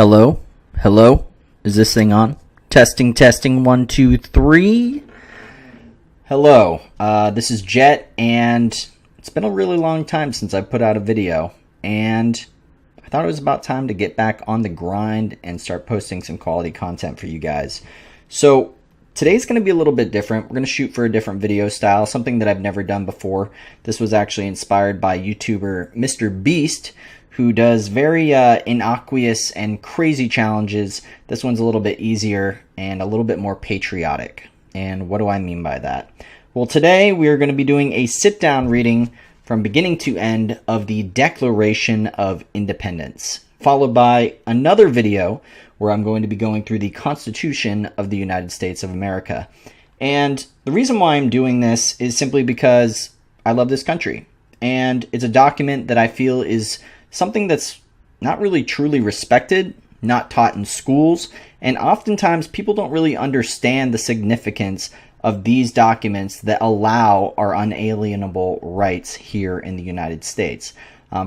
Hello? Hello? Is this thing on? Testing, testing, 1, 2, 3. Hello, this is Jet, and it's been a really long time since I put out a video, and I thought it was about time to get back on the grind and start posting some quality content for you guys. So today's going to be a little bit different. We're going to shoot for a different video style, something that I've never done before. This was actually inspired by YouTuber Mr. Beast, who does very innocuous and crazy challenges. This one's a little bit easier and a little bit more patriotic. And what do I mean by that? Well, today we are going to be doing a sit-down reading from beginning to end of the Declaration of Independence, followed by another video where I'm going to be going through the Constitution of the United States of America. And the reason why I'm doing this is simply because I love this country. And it's a document that I feel is something that's not really truly respected, not taught in schools, and oftentimes people don't really understand the significance of these documents that allow our unalienable rights here in the United States.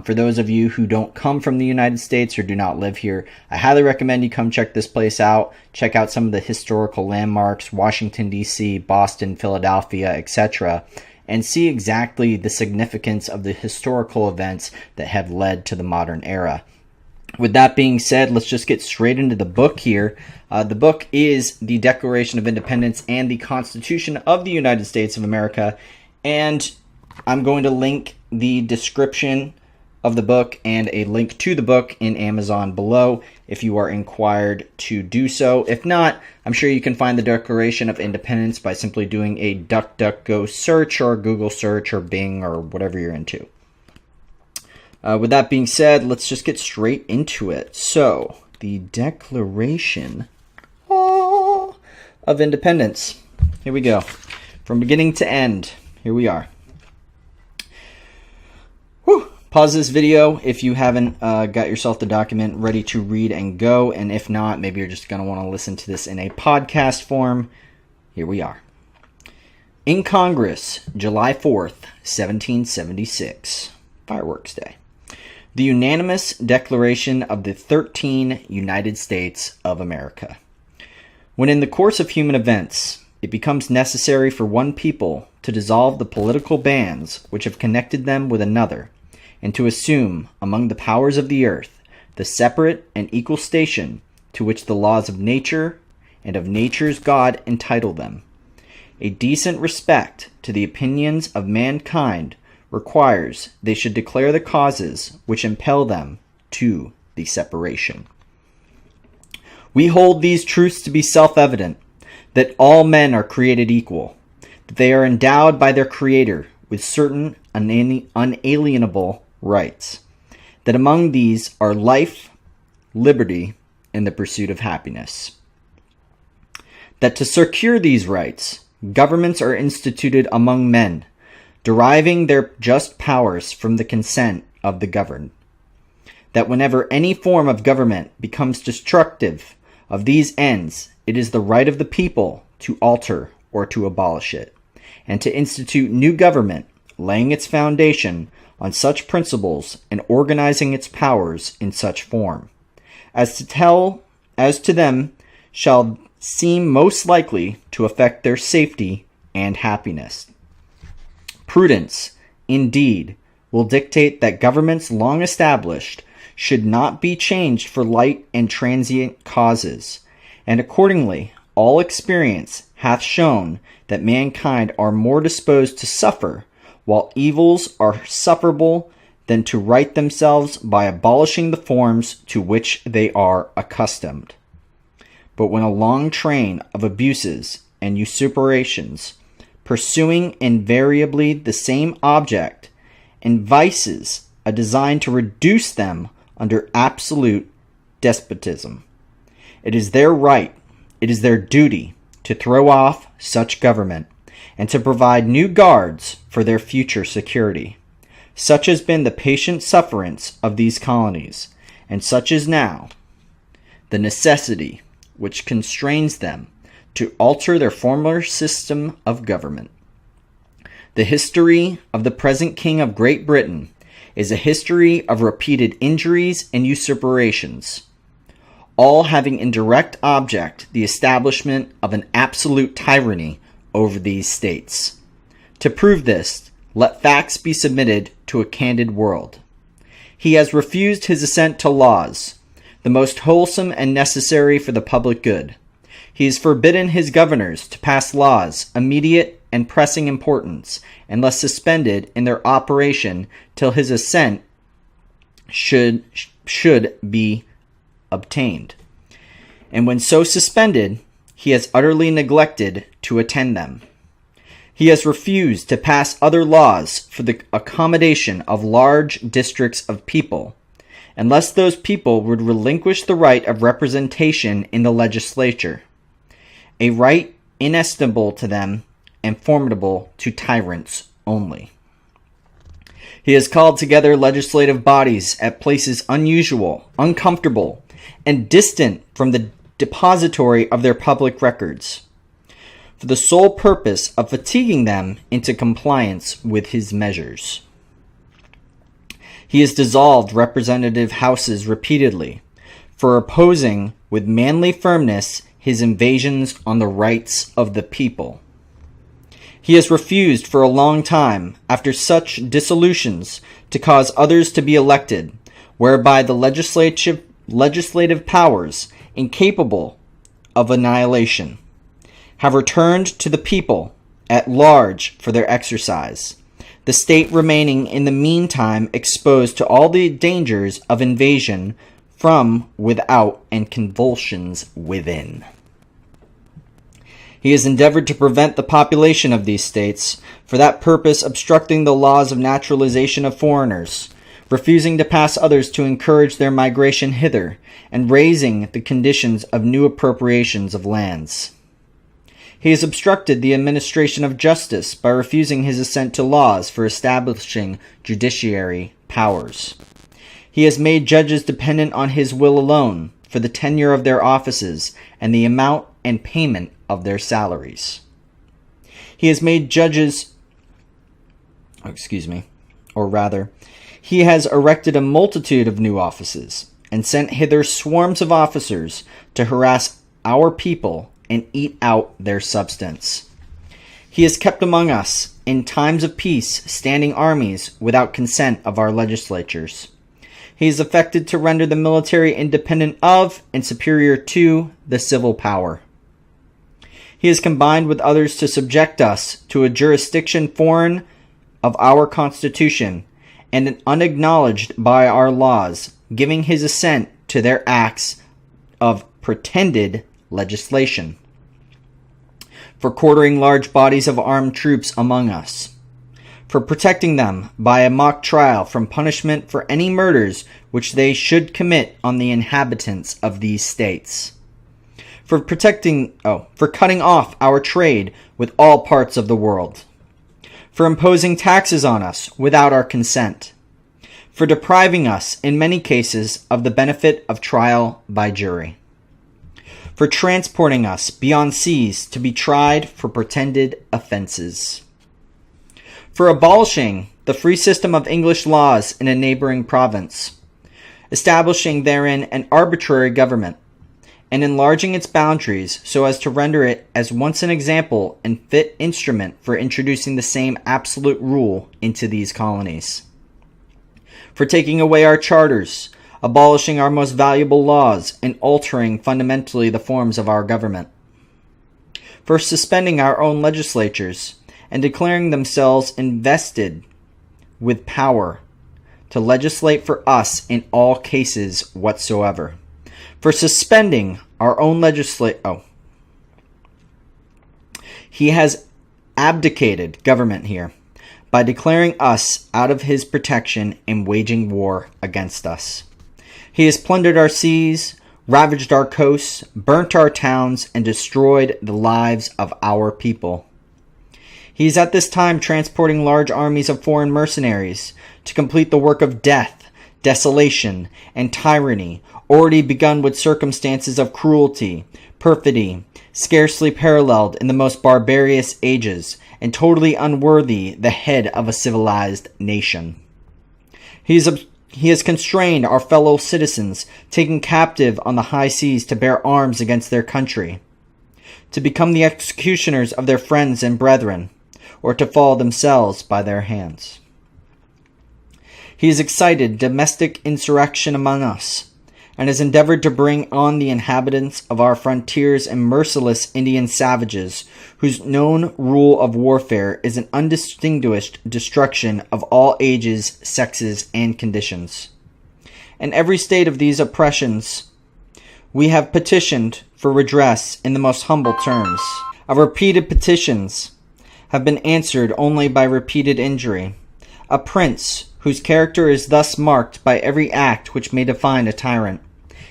For those of you who don't come from the United States or do not live here, I highly recommend you come check this place out. Check out some of the historical landmarks, Washington, D.C., Boston, Philadelphia, etc., and see exactly the significance of the historical events that have led to the modern era. With that being said, let's just get straight into the book here. The book is the Declaration of Independence and the Constitution of the United States of America, and I'm going to link the description of the book and a link to the book in Amazon below if you are inquired to do so. If not, I'm sure you can find the Declaration of Independence by simply doing a DuckDuckGo search or Google search or Bing or whatever you're into. With that being said, let's just get straight into it. So, the Declaration of Independence. Here we go. From beginning to end, here we are. Whew. Pause this video if you haven't got yourself the document ready to read and go, and if not, maybe you're just going to want to listen to this in a podcast form. Here we are. In Congress, July 4th, 1776, Fireworks Day. The unanimous declaration of the 13 United States of America. When in the course of human events, it becomes necessary for one people to dissolve the political bands which have connected them with another, and to assume, among the powers of the earth, the separate and equal station to which the laws of nature and of nature's God entitle them. A decent respect to the opinions of mankind requires they should declare the causes which impel them to the separation. We hold these truths to be self-evident, that all men are created equal, that they are endowed by their Creator with certain unalienable rights, that among these are life, liberty, and the pursuit of happiness. That to secure these rights, governments are instituted among men, deriving their just powers from the consent of the governed. That whenever any form of government becomes destructive of these ends, it is the right of the people to alter or to abolish it, and to institute new government, laying its foundation on such principles and organizing its powers in such form as to them shall seem most likely to affect their safety and happiness. Prudence, indeed, will dictate that governments long established should not be changed for light and transient causes, and accordingly all experience hath shown that mankind are more disposed to suffer while evils are sufferable than to right themselves by abolishing the forms to which they are accustomed. But when a long train of abuses and usurpations, pursuing invariably the same object, and vices a design to reduce them under absolute despotism, it is their right, it is their duty to throw off such government, and to provide new guards for their future security. Such has been the patient sufferance of these colonies, and such is now the necessity which constrains them to alter their former system of government. The history of the present King of Great Britain is a history of repeated injuries and usurpations. all having in direct object the establishment of an absolute tyranny over these states. To prove this, let facts be submitted to a candid world. He has refused his assent to laws, the most wholesome and necessary for the public good. He has forbidden his governors to pass laws immediate and pressing importance, unless suspended in their operation till his assent should be obtained. And when so suspended, he has utterly neglected to attend them. He has refused to pass other laws for the accommodation of large districts of people, unless those people would relinquish the right of representation in the legislature, a right inestimable to them and formidable to tyrants only. He has called together legislative bodies at places unusual, uncomfortable, and distant from the depository of their public records, for the sole purpose of fatiguing them into compliance with his measures. He has dissolved representative houses repeatedly, for opposing with manly firmness his invasions on the rights of the people. He has refused for a long time, after such dissolutions, to cause others to be elected, whereby the legislative powers, incapable of annihilation, have returned to the people at large for their exercise, the state remaining in the meantime exposed to all the dangers of invasion from without and convulsions within. He has endeavored to prevent the population of these states, for that purpose obstructing the laws of naturalization of foreigners, refusing to pass others to encourage their migration hither, and raising the conditions of new appropriations of lands. He has obstructed the administration of justice by refusing his assent to laws for establishing judiciary powers. He has made judges dependent on his will alone for the tenure of their offices and the amount and payment of their salaries. He has made judges, he has erected a multitude of new offices and sent hither swarms of officers to harass our people and eat out their substance. He has kept among us, in times of peace, standing armies without consent of our legislatures. He has affected to render the military independent of and superior to the civil power. He has combined with others to subject us to a jurisdiction foreign of our Constitution and unacknowledged by our laws, giving his assent to their acts of pretended legislation, for quartering large bodies of armed troops among us, for protecting them by a mock trial from punishment for any murders which they should commit on the inhabitants of these states, for cutting off our trade with all parts of the world, for imposing taxes on us without our consent, for depriving us in many cases of the benefit of trial by jury, for transporting us beyond seas to be tried for pretended offenses, for abolishing the free system of English laws in a neighboring province, establishing therein an arbitrary government, and enlarging its boundaries so as to render it as once an example and fit instrument for introducing the same absolute rule into these colonies, for taking away our charters, abolishing our most valuable laws, and altering fundamentally the forms of our government, for suspending our own legislatures and declaring themselves invested with power to legislate for us in all cases whatsoever, for suspending our own He has abdicated government here by declaring us out of his protection and waging war against us. He has plundered our seas, ravaged our coasts, burnt our towns, and destroyed the lives of our people. He is at this time transporting large armies of foreign mercenaries to complete the work of death, desolation, and tyranny, already begun with circumstances of cruelty, perfidy, scarcely paralleled in the most barbarous ages, and totally unworthy the head of a civilized nation. He He has constrained our fellow citizens, taken captive on the high seas to bear arms against their country, to become the executioners of their friends and brethren, or to fall themselves by their hands. He has excited domestic insurrection among us, and has endeavored to bring on the inhabitants of our frontiers and merciless Indian savages, whose known rule of warfare is an undistinguished destruction of all ages, sexes, and conditions. In every state of these oppressions, we have petitioned for redress in the most humble terms. Our repeated petitions have been answered only by repeated injury. A prince, whose character is thus marked by every act which may define a tyrant,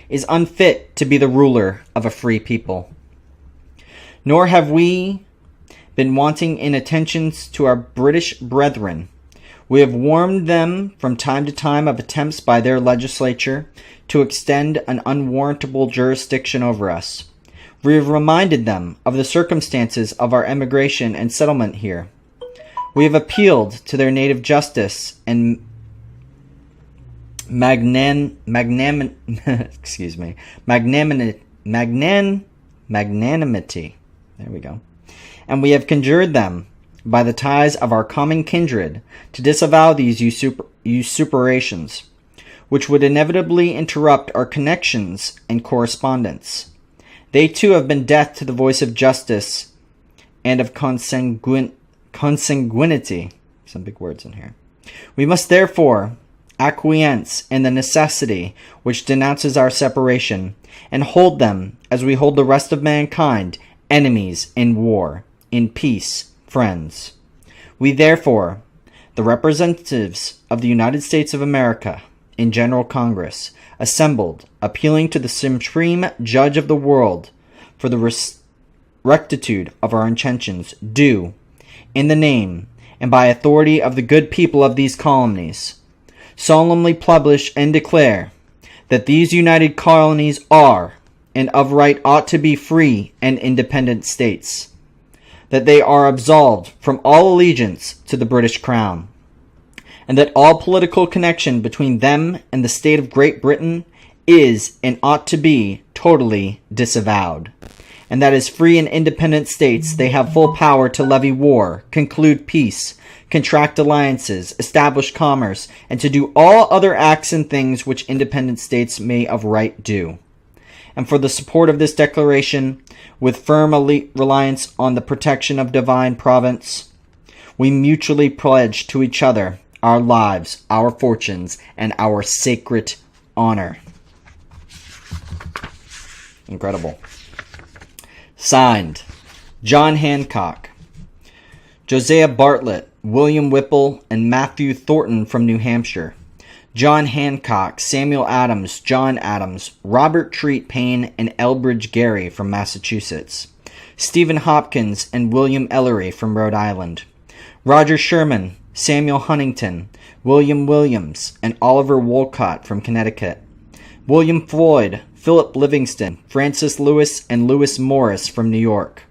is unfit to be the ruler of a free people. Nor have we been wanting in attentions to our British brethren. We have warned them from time to time of attempts by their legislature to extend an unwarrantable jurisdiction over us. We have reminded them of the circumstances of our emigration and settlement here. We have appealed to their native justice and magnanimity. There we go. And we have conjured them by the ties of our common kindred to disavow these usurpations, which would inevitably interrupt our connections and correspondence. They too have been deaf to the voice of justice and of consanguinity. Some big words in here. We must therefore acquiesce in the necessity which denounces our separation, and hold them, as we hold the rest of mankind, enemies in war, in peace, friends. We therefore, the representatives of the United States of America, in General Congress, assembled, appealing to the supreme judge of the world for the rectitude of our intentions, do, in the name and by authority of the good people of these colonies, solemnly publish and declare that these united colonies are, and of right ought to be, free and independent states, that they are absolved from all allegiance to the British Crown, and that all political connection between them and the state of Great Britain is and ought to be totally disavowed, and that as free and independent states they have full power to levy war, conclude peace, contract alliances, establish commerce, and to do all other acts and things which independent states may of right do. And for the support of this declaration, with firm reliance on the protection of divine providence, we mutually pledge to each other our lives, our fortunes, and our sacred honor. Incredible. Signed, John Hancock, Josiah Bartlett, William Whipple, and Matthew Thornton from New Hampshire. John Hancock, Samuel Adams, John Adams, Robert Treat Payne, and Elbridge Gerry from Massachusetts. Stephen Hopkins and William Ellery from Rhode Island. Roger Sherman, Samuel Huntington, William Williams, and Oliver Wolcott from Connecticut. William Floyd, Philip Livingston, Francis Lewis, and Lewis Morris from New York.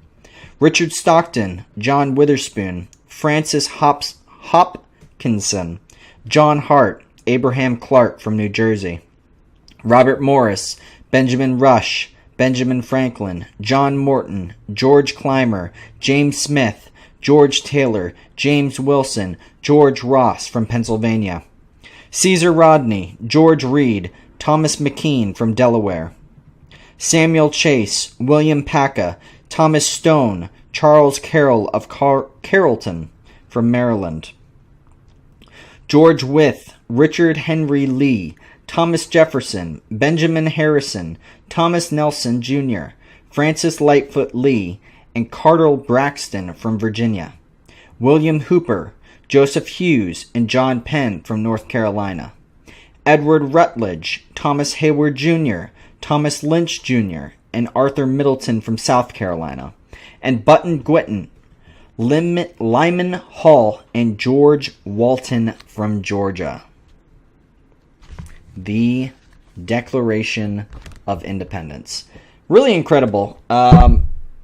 Richard Stockton, John Witherspoon, Francis Hopkinson, John Hart, Abraham Clark from New Jersey. Robert Morris, Benjamin Rush, Benjamin Franklin, John Morton, George Clymer, James Smith, George Taylor, James Wilson, George Ross from Pennsylvania. Caesar Rodney, George Reed, Thomas McKean from Delaware. Samuel Chase, William Paca, Thomas Stone, Charles Carroll of Carrollton from Maryland. George Wythe, Richard Henry Lee, Thomas Jefferson, Benjamin Harrison, Thomas Nelson Jr., Francis Lightfoot Lee, and Carter Braxton from Virginia. William Hooper, Joseph Hughes, and John Penn from North Carolina. Edward Rutledge, Thomas Hayward Jr., Thomas Lynch Jr., and Arthur Middleton from South Carolina. And Button Gwitten, Lyman Hall, and George Walton from Georgia. The Declaration of Independence. Really incredible.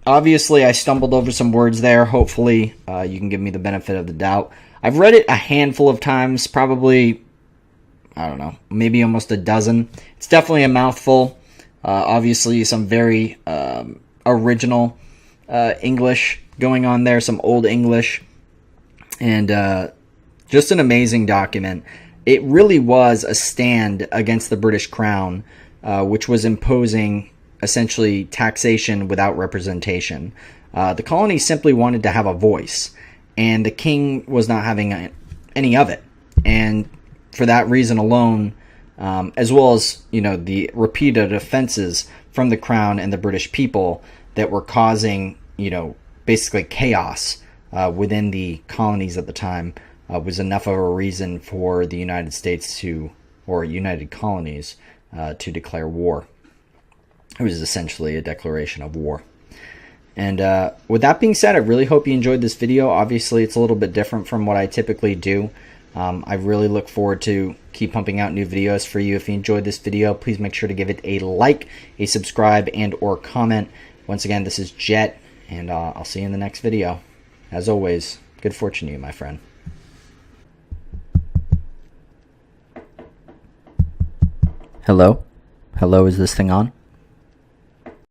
Obviously, I stumbled over some words there. Hopefully, you can give me the benefit of the doubt. I've read it a handful of times, probably, I don't know, maybe almost a dozen. It's definitely a mouthful. Obviously, some very original English going on there, some old English, and just an amazing document. It really was a stand against the British Crown, which was imposing essentially taxation without representation. The colonies simply wanted to have a voice, and the king was not having any of it. And for that reason alone, as well as, you know, the repeated offenses from the crown and the British people that were causing, you know, basically chaos within the colonies at the time, was enough of a reason for the United States to, or United Colonies, to declare war. It was essentially a declaration of war. And with that being said, I really hope you enjoyed this video. Obviously, it's a little bit different from what I typically do. I really look forward to keep pumping out new videos for you. If you enjoyed this video, please make sure to give it a like, a subscribe, and or comment. Once again, this is Jet, and I'll see you in the next video. As always, good fortune to you, my friend. Hello? Hello, is this thing on?